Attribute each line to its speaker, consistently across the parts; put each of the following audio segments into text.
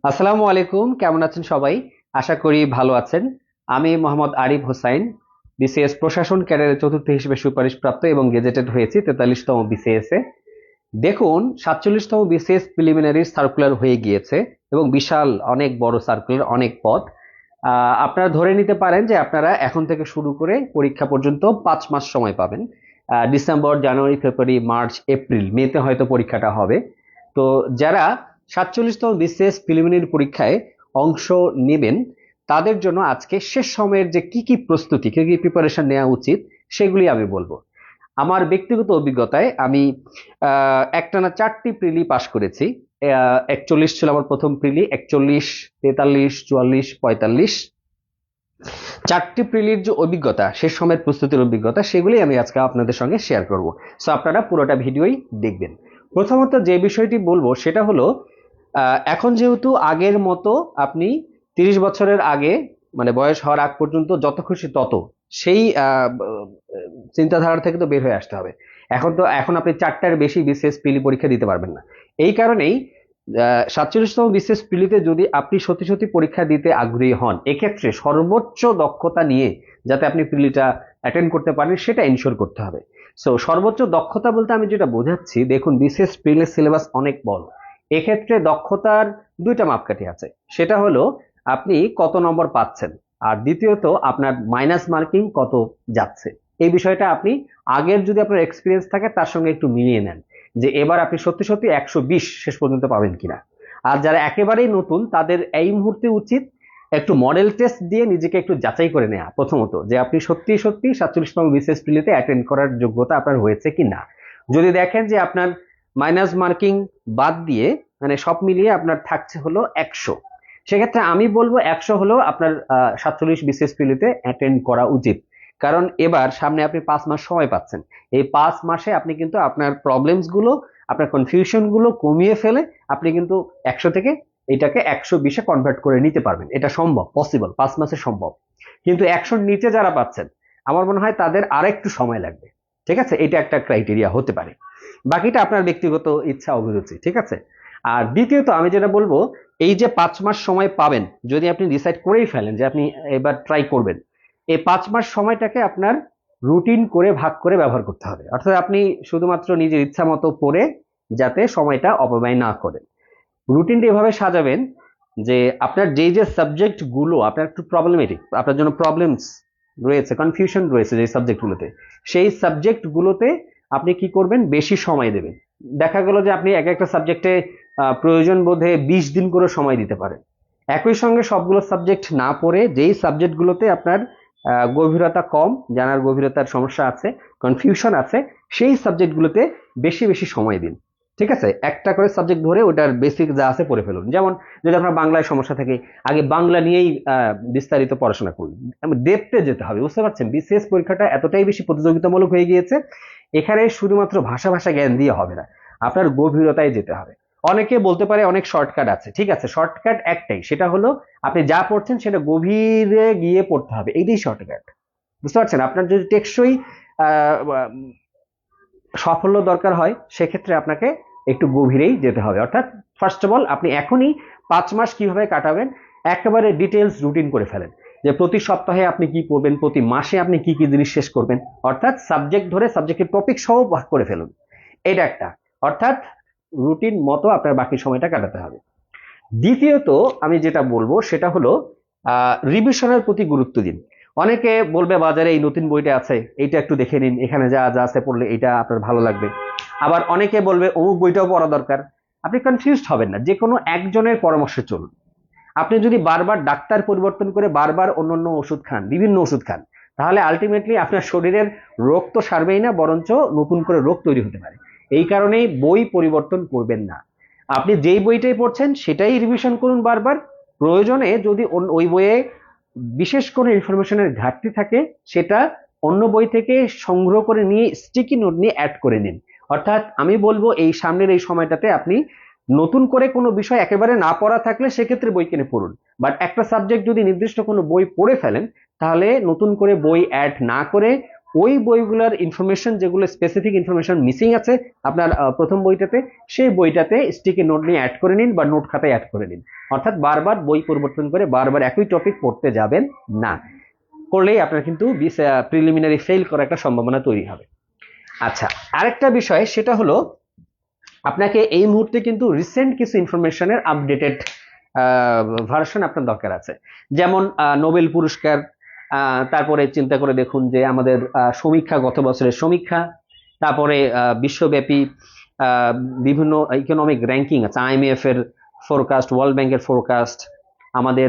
Speaker 1: আসসালামু আলাইকুম, কেমন আছেন সবাই? আশা করি ভালো আছেন। আমি মোহাম্মদ আরিফ হোসাইন, বিসিএস প্রশাসন ক্যাডারের চতুর্থ হিসেবে সুপারিশপ্রাপ্ত এবং গেজেটেড হয়েছি 43তম বিসিএস এ। দেখুন, 47তম বিসিএস প্রিলিমিনারি সার্কুলার হয়ে গিয়েছে এবং বিশাল অনেক বড় সার্কুলার, অনেক পদ। আপনারা ধরে নিতে পারেন যে আপনারা এখন থেকে শুরু করে পরীক্ষা পর্যন্ত 5 মাস সময় পাবেন। ডিসেম্বর, জানুয়ারি, ফেব্রুয়ারি, মার্চ, এপ্রিল, মেতে হয়তো পরীক্ষাটা হবে। তো যারা 47তম বিসিএস প্রিলিমিনারি পরীক্ষায় অংশ নেবেন, তাদের জন্য আজকে শেষ সময়ের যে কি কি প্রস্তুতি, কি কি প্রিপারেশন নেওয়া উচিত, সেগুলি আমি বলবো। আমার ব্যক্তিগত অভিজ্ঞতায় আমি একটানা 4টি প্রিলি পাশ করেছি। 41 ছিল আমার প্রথম প্রিলি, 41, 43, 44, 45। 4টি প্রিলির যে অভিজ্ঞতা, শেষ সময়ের প্রস্তুতির অভিজ্ঞতা, সেগুলি আমি আজকে আপনাদের সঙ্গে শেয়ার করব। সো আপনারা পুরোটা ভিডিওই দেখবেন। প্রথমত যে বিষয়টি বলবো সেটা হলো, এখন যেহেতু আগের মতো আপনি 30 বছরের আগে, মানে বয়স হওয়ার আগ পর্যন্ত যত খুশি তত, সেই চিন্তাধারা থেকে তো বের হয়ে আসতে হবে। এখন আপনি 4টার বেশি বিসিএস প্রিলি পরীক্ষা দিতে পারবেন না। এই কারণেই 47তম বিসিএস প্রিলিতে যদি আপনি সত্যি সত্যি পরীক্ষা দিতে আগ্রহী হন, এক্ষেত্রে সর্বোচ্চ দক্ষতা নিয়ে যাতে আপনি প্রিলিটা অ্যাটেন্ড করতে পারেন, সেটা এনশিওর করতে হবে। সো সর্বোচ্চ দক্ষতা বলতে আমি যেটা বোঝাচ্ছি, দেখুন বিসিএস প্রিলির সিলেবাস অনেক বড়। এক্ষেত্রে দক্ষতার দুইটা মাপকাঠি আছে। সেটা হলো আপনি কত নম্বর পাচ্ছেন, আর দ্বিতীয়ত আপনার মাইনাস মার্কিং কত যাচ্ছে। এই বিষয়টা আপনি আগের যদি আপনার এক্সপিরিয়েন্স থাকে তার সঙ্গে একটু মিলিয়ে নেন, যে এবার আপনি সত্যি সত্যি 120 শেষ পর্যন্ত পাবেন কিনা। আর যারা একেবারেই নতুন, তাদের এই মুহূর্তে উচিত একটু মডেল টেস্ট দিয়ে নিজেকে একটু যাচাই করে নেওয়া, প্রথমত যে আপনি সত্যি সত্যি 47তম বিসিএস প্রিলিতে অ্যাটেন্ড করার যোগ্যতা আপনার হয়েছে কি না। যদি দেখেন যে আপনার মাইনাস মার্কিং বাদ দিয়ে, মানে সব মিলিয়ে আপনার থাকছে হলো 100, সেক্ষেত্রে আমি বলবো 100 হলেও আপনার 47 বিসিএস প্রিলিতে অ্যাটেন্ড করা উচিত। কারণ এবার সামনে আপনি 5 মাস সময় পাচ্ছেন। এই 5 মাসে আপনি কিন্তু আপনার প্রবলেমস গুলো, আপনার কনফিউশন গুলো কমিয়ে ফেলে আপনি কিন্তু 100 থেকে এটাকে 120-এ কনভার্ট করে নিতে পারবেন। এটা সম্ভব, পসিবল, 5 মাসে সম্ভব। কিন্তু 100-র নিচে যারা পাচ্ছেন, আমার মনে হয় তাদের আরেকটু সময় লাগবে। ঠিক আছে, এটা একটা ক্রাইটেরিয়া হতে পারে। বাকিটা আপনার ব্যক্তিগত ইচ্ছা, অভিরুচি। ঠিক আছে। আর দ্বিতীয়ত আমি যেটা বলবো, এই যে 5 মাস সময় পাবেন, যদি আপনি ডিসাইড করেই ফেলেন যে আপনি এবার ট্রাই করবেন, এই 5 মাস সময়টাকে আপনার রুটিন করে ভাগ করে ব্যবহার করতে হবে। অর্থাৎ আপনি শুধুমাত্র নিজের ইচ্ছা মতো পড়ে যাতে সময়টা অপব্যয় না করেন। রুটিনটা এভাবে সাজাবেন যে আপনার যেই যে সাবজেক্ট গুলো আপনার একটু প্রবলেমেটিক, আপনার জন্য প্রবলেমস রয়েছে, কনফিউশন রয়েছে যে সাবজেক্ট গুলোতে, সেই সাবজেক্ট গুলোতে আপনি কি করবেন, বেশি সময় দেবেন। দেখা গেল যে আপনি এক একটা সাবজেক্টে প্রয়োজন বোধে 20 দিন করে সময় দিতে পারেন। একই সঙ্গে সবগুলো সাবজেক্ট না পড়ে যেই সাবজেক্ট গুলোতে আপনার গভীরতা কম, জানার গভীরতার সমস্যা আছে, কনফিউশন আছে, সেই সাবজেক্ট গুলোতে বেশি বেশি সময় দিন। ঠিক আছে, একটা করে সাবজেক্ট ধরে ওটার বেসিক যা আছে পড়ে ফেলুন। যেমন যদি আপনার বাংলায় সমস্যা থাকে, আগে বাংলা নিয়েই বিস্তারিত পড়াশোনা করুন। ডেপথে যেতে হবে, বুঝতে পারছেন? বিসিএস পরীক্ষাটা এতটাই বেশি প্রতিযোগিতামূলক হয়ে গিয়েছে, এখানে শুধুমাত্র ভাষা ভাষা জ্ঞান দিয়ে হবে না, আপনার গভীরতায় যেতে হবে। অনেকে বলতে পারে অনেক শর্টকাট আছে, ঠিক আছে, শর্টকাট একটাই, সেটা হলো আপনি যা পড়ছেন সেটা গভীরে গিয়ে পড়তে হবে, এইটাই শর্টকাট। বুঝতে পারছেন? আপনার যদি টেকসই আহ সাফল্য দরকার হয়, সেক্ষেত্রে আপনাকে একটু গভীরেই যেতে হবে। অর্থাৎ ফার্স্ট অফ অল আপনি এখনই 5 মাস কিভাবে কাটাবেন একেবারে ডিটেলস রুটিন করে ফেলেন, যে প্রতি সপ্তাহে আপনি কি করবেন, প্রতি মাসে আপনি কি কি জিনিস শেষ করবেন। অর্থাৎ সাবজেক্ট ধরে সাবজেক্টের টপিক সহ ভাগ করে ফেলুন। এটা একটা, অর্থাৎ রুটিন মতো আপনার বাকি সময়টা কাটাতে হবে। দ্বিতীয়ত আমি যেটা বলবো সেটা হলো রিভিশনের প্রতি গুরুত্ব দিন। অনেকে বলবে বাজারে এই নতুন বইটা আছে, এইটা একটু দেখে নিন, এখানে যা যা আছে পড়লে এটা আপনার ভালো লাগবে। আবার অনেকে বলবে অমুক বইটাও পড়া দরকার। আপনি কনফিউজড হবেন না, যে কোনো একজনের পরামর্শে চলুন। আপনি যদি বারবার ডাক্তার পরিবর্তন করে বারবার অন্য ওষুধ খান, বিভিন্ন ওষুধ খান, তাহলে আলটিমেটলি আপনার শরীরের রোগ তো সারবেই না, বরঞ্চ নতুন করে রোগ তৈরি হতে পারে। এই কারণেই বই পরিবর্তন করবেন না। আপনি যেই বইটাই পড়ছেন সেটাই রিভিশন করুন বারবার। প্রয়োজনে যদি ওই বইয়ে বিশেষ কোনো ইনফরমেশনের ঘাটতি থাকে, সেটা অন্য বই থেকে সংগ্রহ করে নিয়ে স্টিকি নোট নিয়ে অ্যাড করে নিন। অর্থাৎ আমি বলবো এই সামনের এই সময়টাতে আপনি নতুন করে কোনো বিষয় একেবারে না পড়া থাকলে সেক্ষেত্রে বই কিনে পড়ুন। বাট একটা সাবজেক্ট যদি নির্দিষ্ট কোনো বই পড়ে ফেলেন, তাহলে নতুন করে বই অ্যাড না করে ওই বইগুলোর ইনফরমেশন যেগুলো স্পেসিফিক ইনফরমেশন মিসিং আছে আপনার প্রথম বইটাতে, সেই বইটাতে স্টিকি নোট নিয়ে অ্যাড করে নিন বা নোট খাতায় অ্যাড করে নিন। অর্থাৎ বারবার বই পরিবর্তন করে বারবার একই টপিক পড়তে যাবেন না, করলেই আপনার কিন্তু প্রিলিমিনারি ফেল করার একটা সম্ভাবনা তৈরি হবে। আচ্ছা, আরেকটা বিষয় সেটা হলো আপনাকে এই মুহূর্তে কিন্তু রিসেন্ট কিছু ইনফরমেশনের আপডেটেড ভার্সন আপনার দরকার আছে। যেমন নোবেল পুরস্কার, তারপরে চিন্তা করে দেখুন যে আমাদের সমীক্ষা, গত বছরের সমীক্ষা, তারপরে বিশ্বব্যাপী বিভিন্ন ইকোনমিক র্যাঙ্কিং আছে, আইএমএফ এর ফোরকাস্ট, ওয়ার্ল্ড ব্যাংকের ফোরকাস্ট, আমাদের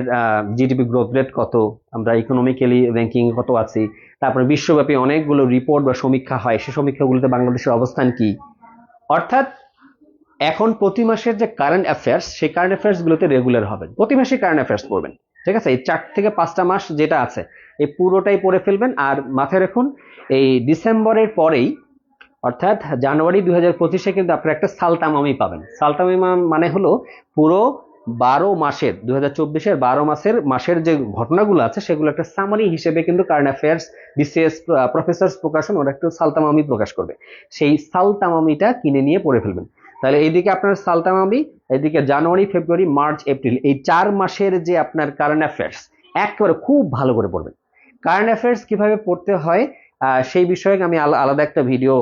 Speaker 1: জিডিপি গ্রোথ রেট কত, আমরা ইকোনমিক্যালি র্যাঙ্কিং কত আছি, তারপরে বিশ্বব্যাপী অনেকগুলো রিপোর্ট বা সমীক্ষা হয়, সেই সমীক্ষাগুলোতে বাংলাদেশের অবস্থান কি। অর্থাৎ এখন প্রতি মাসের যে কারেন্ট অ্যাফেয়ার্স, সেই কারেন্ট অ্যাফেয়ার্স গুলোতে রেগুলার হবেন, প্রতি মাসে কারেন্ট অ্যাফেয়ার্স পড়বেন, ঠিক আছে? এই 4 থেকে 5টা মাস যেটা আছে এই পুরোটাই পড়ে ফেলবেন। আর মাথায় রাখুন এই ডিসেম্বরের পরেই অর্থাৎ জানুয়ারি 2025-এ কিন্তু আপনারা একটা সালতামামি পাবেন। সালতামামি মানে হলো পুরো 12 মাসের 2024-এর 12 মাসের যে ঘটনাগুলো আছে সেগুলো একটা সামারি হিসেবে কিন্তু কারেন্ট অ্যাফেয়ার্স বিসিএস প্রফেসরস প্রকাশন ওরা একটু সালতামামি প্রকাশ করবে, সেই সালতামামিটা কিনে নিয়ে পড়ে ফেলবেন। তাহলে এইদিকে আপনার সালতামামি, এদিকে জানুয়ারি, ফেব্রুয়ারি, মার্চ, এপ্রিল, এই 4 মাসের যে আপনার কারেন্ট অ্যাফেয়ার্স একেবারে খুব ভালো করে পড়বেন। কারেন্ট অ্যাফেয়ার্স কিভাবে পড়তে হয় সেই বিষয়ে আমি আলাদা একটা ভিডিও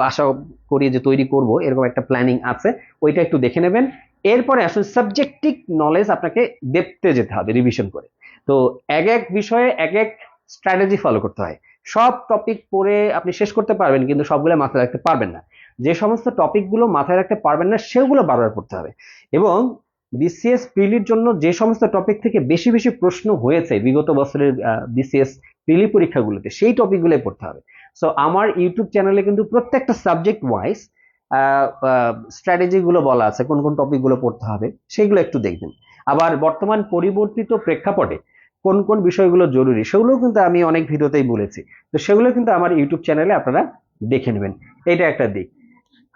Speaker 1: আশা করি যে তৈরি করব, এরকম একটা প্ল্যানিং আছে, ওইটা একটু দেখে নেবেন। এরপরে আসলে সাবজেক্টিভ নলেজ আপনাকে দেখতে যেতে হবে রিভিশন করে। তো এক এক বিষয়ে এক এক স্ট্র্যাটেজি ফলো করতে হয়। সব টপিক পড়ে আপনি শেষ করতে পারবেন কিন্তু সবগুলো মাথায় রাখতে পারবেন না। যে সমস্ত টপিকগুলো মাথায় রাখতে পারবেন না সেগুলো বারবার পড়তে হবে। এবং বিসিএস প্রিলির জন্য যে সমস্ত টপিক থেকে বেশি বেশি প্রশ্ন হয়েছে বিগত বছরের বিসিএস প্রিলি পরীক্ষাগুলোতে, সেই টপিকগুলোই পড়তে হবে। সো আমার ইউটিউব চ্যানেলে কিন্তু প্রত্যেকটা সাবজেক্ট ওয়াইজ স্ট্র্যাটেজি গুলো বলা আছে, কোন কোন টপিক গুলো পড়তে হবে সেগুলো একটু দেখবেন। আবার বর্তমান পরিবর্তিত প্রেক্ষাপটে কোন কোন বিষয়গুলো জরুরি সেগুলো কিন্তু আমি অনেক ভিডিওতেই বলেছি, তো সেগুলো কিন্তু আমার ইউটিউব চ্যানেলে আপনারা দেখে নেবেন। এটা একটা দিক।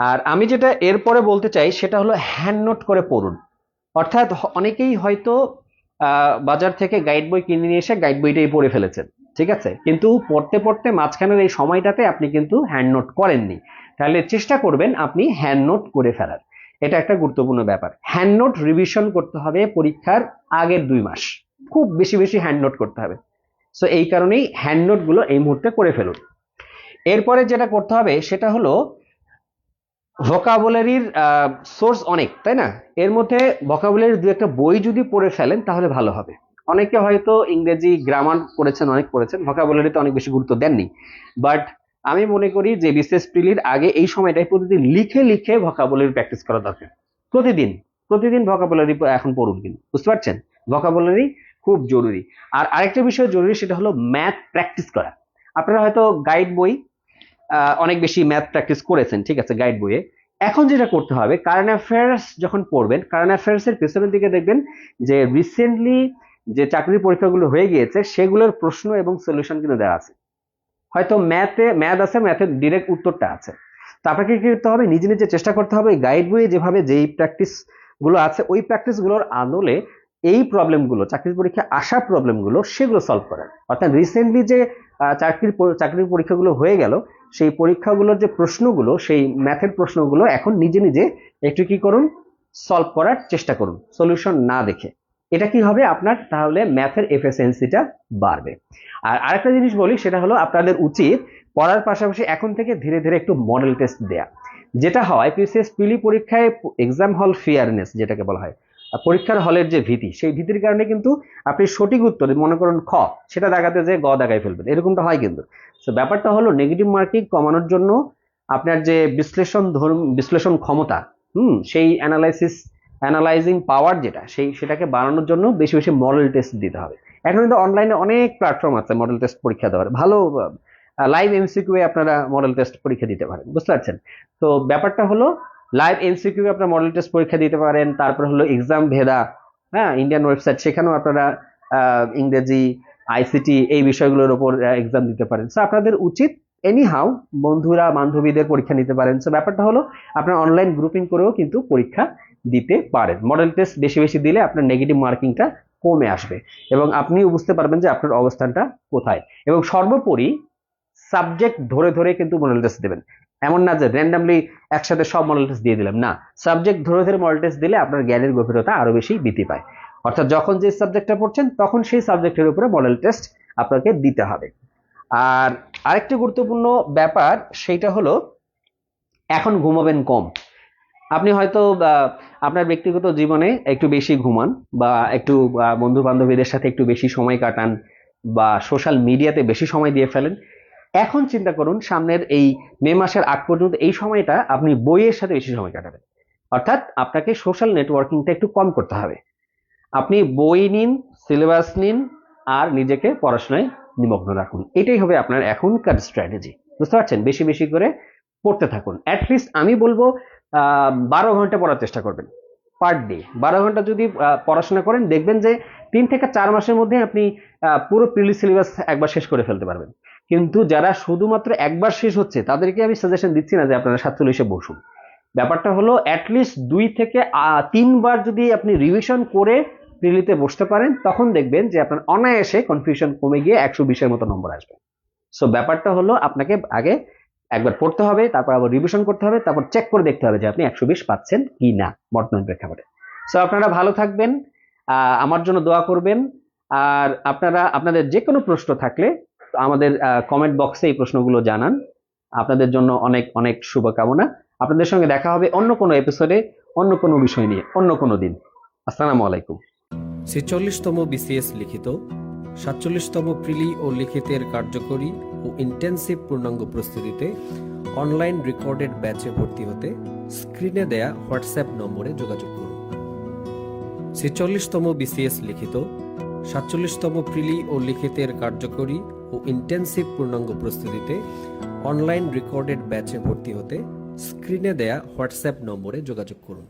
Speaker 1: আর আমি যেটা এরপরে বলতে চাই সেটা হলো হ্যান্ড নোট করে পড়ুন। অর্থাৎ অনেকেই হয়তো বাজার থেকে গাইড বই কিনে নিয়ে এসে গাইড বইটাই পড়ে ফেলেছেন, ঠিক আছে, কিন্তু পড়তে পড়তে মাঝখানের এই সময়টাতে আপনি কিন্তু হ্যান্ড নোট করেননি। তাহলে চেষ্টা করবেন আপনি হ্যান্ড নোট করে ফেলার, এটা একটা গুরুত্বপূর্ণ ব্যাপার। হ্যান্ড নোট রিভিশন করতে হবে পরীক্ষার আগের 2 মাস, খুব বেশি বেশি হ্যান্ড নোট করতে হবে। সো এই কারণেই হ্যান্ড নোট গুলো এই মুহূর্তে করে ফেলুন। এরপরে যেটা করতে হবে সেটা হলো ভোকাবুলারির সোর্স অনেক, তাই না? এর মধ্যে ভোকাবুলারির 2-একটা বই যদি পড়ে ফেলেন তাহলে ভালো হবে। অনেকে হয়তো ইংরেজি গ্রামার পড়েছেন, অনেক পড়েছেন, ভোকাবুলারিতে অনেক বেশি গুরুত্ব দেননি। বাট আমি মনে করি যে বিসিএস প্রিলির আগে এই সময়টায় প্রতিদিন লিখে লিখে ভোকাবুলারি প্র্যাকটিস করা দরকার। প্রতিদিন প্রতিদিন ভোকাবুলারি এখন পড়ুন, কিন্তু বুঝতে পারছেন ভোকাবুলারি খুব জরুরি। আর আরেকটা বিষয় জরুরি সেটা হলো ম্যাথ প্র্যাকটিস করা। আপনারা হয়তো গাইড বই অনেক বেশি ম্যাথ প্র্যাকটিস করেছেন, ঠিক আছে, গাইড বইয়ে। এখন যেটা করতে হবে, কারেন্ট অ্যাফেয়ার্স যখন পড়বেন, কারেন্ট অ্যাফেয়ার্স এর পেছনের দিকে দেখবেন যে রিসেন্টলি যে চাকরির পরীক্ষাগুলো হয়ে গিয়েছে সেগুলোর প্রশ্ন এবং সলিউশন কিন্তু দেওয়া আছে। হয়তো ম্যাথ আছে, ম্যাথের ডিরেক্ট উত্তরটা আছে। তো আপনাকে কি করতে হবে, নিজে নিজে চেষ্টা করতে হবে গাইড বইয়ে যেভাবে যেই প্র্যাকটিস গুলো আছে ওই প্র্যাকটিস গুলোর আদলে এই প্রবলেমগুলো, চাকরির পরীক্ষায় আসা প্রবলেমগুলো সেগুলো সলভ করার। অর্থাৎ রিসেন্টলি যে চাকরির পরীক্ষাগুলো হয়ে গেল সেই পরীক্ষাগুলোর যে প্রশ্নগুলো, সেই ম্যাথের প্রশ্নগুলো এখন নিজে নিজে একটু কি করুন, সলভ করার চেষ্টা করুন সলিউশন না দেখে। এটা কি হবে, আপনার তাহলে ম্যাথের এফিসিয়েন্সিটা বাড়বে। আর আরেকটা জিনিস বলি সেটা হলো আপনাদের উচিত পড়ার পাশাপাশি এখন থেকে ধীরে ধীরে একটু মডেল টেস্ট দেয়া। যেটা হয় বিসিএস প্রিলি পরীক্ষায় এক্সাম হল ফিয়ারনেস যেটাকে বলা হয়, পরীক্ষার হলের যে ভীতি, সেই ভীতির কারণে কিন্তু আপনি সঠিক উত্তর মনে করুন খ, সেটা দাগাতে যে গ দাগাই ফেলবেন, এরকমটা হয় কিন্তু। তো ব্যাপারটা হলো নেগেটিভ মার্কিং কমানোর জন্য আপনার যে বিশ্লেষণ ক্ষমতা, সেই অ্যানালাইজিং পাওয়ার যেটা, সেটাকে বাড়ানোর জন্য বেশি বেশি মডেল টেস্ট দিতে হবে। এখন কিন্তু অনলাইনে অনেক প্ল্যাটফর্ম আছে মডেল টেস্ট পরীক্ষা দেওয়ার, ভালো লাইভ এমসিকিউ এ আপনারা মডেল টেস্ট পরীক্ষা দিতে পারেন, বুঝতে পারছেন? তো ব্যাপারটা হলো লাইভ এমসিকিউ এ আপনারা মডেল টেস্ট পরীক্ষা দিতে পারেন। তারপর হলো এক্সাম ভেদা, হ্যাঁ, ইন্ডিয়ান ওয়েবসাইট, সেখানেও আপনারা ইংরেজি, আইসিটি এই বিষয়গুলোর উপর এক্সাম দিতে পারেন। সো আপনাদের উচিত এনিহাউ বন্ধুরা বান্ধবীদের পরীক্ষা নিতে পারেন। সো ব্যাপারটা হলো আপনার অনলাইন গ্রুপিং করেও কিন্তু পরীক্ষা দিতে পারেন। মডেল টেস্ট বেশি বেশি দিলে আপনার নেগেটিভ মার্কিংটা কমে আসবে এবং আপনিও বুঝতে পারবেন যে আপনার অবস্থানটা কোথায়। এবং সর্বোপরি সাবজেক্ট ধরে ধরে কিন্তু মডেল টেস্ট দেবেন। এমন না যে র্যান্ডামলি একসাথে সব মডেল টেস্ট দিয়ে দিলাম, না, সাবজেক্ট ধরে ধরে মডেল টেস্ট দিলে আপনার জ্ঞানের গভীরতা আরো বেশি বৃদ্ধি পায়। অর্থাৎ যখন যে সাবজেক্টটা পড়ছেন তখন সেই সাবজেক্টের উপরে মডেল টেস্ট আপনাকে দিতে হবে। আর আরেকটি গুরুত্বপূর্ণ ব্যাপার সেটা হলো এখন ঘুমাবেন কম। আপনি হয়তো আপনার ব্যক্তিগত জীবনে একটু বেশি ঘুমান, বা একটু বন্ধু বান্ধবীদের সাথে একটু বেশি সময় কাটান, বা সোশ্যাল মিডিয়াতে বেশি সময় দিয়ে ফেলেন। এখন চিন্তা করুন সামনের এই মে মাসের আগ পর্যন্ত এই সময়টা আপনি বইয়ের সাথে বেশি সময় কাটাবেন। অর্থাৎ আপনাকে সোশ্যাল নেটওয়ার্কিংটা একটু কম করতে হবে। আপনি বই নিন, সিলেবাস নিন, আর নিজেকে পড়াশোনায় নিমগ্ন রাখুন। এটাই হবে আপনার এখনকার স্ট্র্যাটেজি। বুঝতে পারছেন? বেশি বেশি করে পড়তে থাকুন। অ্যাটলিস্ট আমি বলবো 12 ঘন্টা পড়ার চেষ্টা করবেন পার ডে। 12 ঘন্টা যদি পড়াশোনা করেন, দেখবেন যে 3 থেকে 4 মাসের মধ্যে আপনি পুরো প্রিলি সিলেবাস একবার শেষ করে ফেলতে পারবেন। কিন্তু যারা শুধুমাত্র একবার শেষ হচ্ছে তাদেরকে আমি সাজেশন দিচ্ছি না যে আপনারা 47-এ বসুন। ব্যাপারটা হলো অ্যাটলিস্ট 2 থেকে 3 বার যদি আপনি রিভিশন করে প্রিলিতে বসতে পারেন, তখন দেখবেন যে আপনার অনায়াসে কনফিউশন কমে গিয়ে 120-এর মতো নম্বর আসবে। সো ব্যাপারটা হলো আপনাকে আগে একবার পড়তে হবে, তারপর আবার রিভিশন করতে হবে, তারপর চেক করে দেখতে হবে যে আপনি 120 পাচ্ছেন কি না বর্তমান প্রেক্ষাপটে। সো আপনারা ভালো থাকবেন, আমার জন্য দোয়া করবেন। আর আপনারা আপনাদের যে কোনো প্রশ্ন থাকলে আমাদের কমেন্ট বক্সে এই প্রশ্নগুলো জানান। আপনাদের জন্য অনেক অনেক শুভকামনা। আপনাদের সঙ্গে দেখা হবে অন্য কোনো এপিসোডে, অন্য কোনো বিষয় নিয়ে, অন্য কোনো দিন। আসসালামু আলাইকুম।
Speaker 2: 46তম বিসিএস লিখিত, 47তম প্রিলি ও লিখিতের কার্যকরী ও ইন্টেন্সিভ পূর্ণাঙ্গ প্রস্তুতিতে অনলাইন রেকর্ডেড ব্যাচে ভর্তি হতে স্ক্রিনে দেয়া হোয়াটসঅ্যাপ নম্বরে যোগাযোগ করুন। 46তম বিসিএস লিখিত, 47তম প্রিলি ও লিখিতের কার্যকরী ও ইন্টেন্সিভ পূর্ণাঙ্গ প্রস্তুতিতে অনলাইন রেকর্ডেড ব্যাচে ভর্তি হতে স্ক্রিনে দেয়া হোয়াটসঅ্যাপ নম্বরে যোগাযোগ করুন।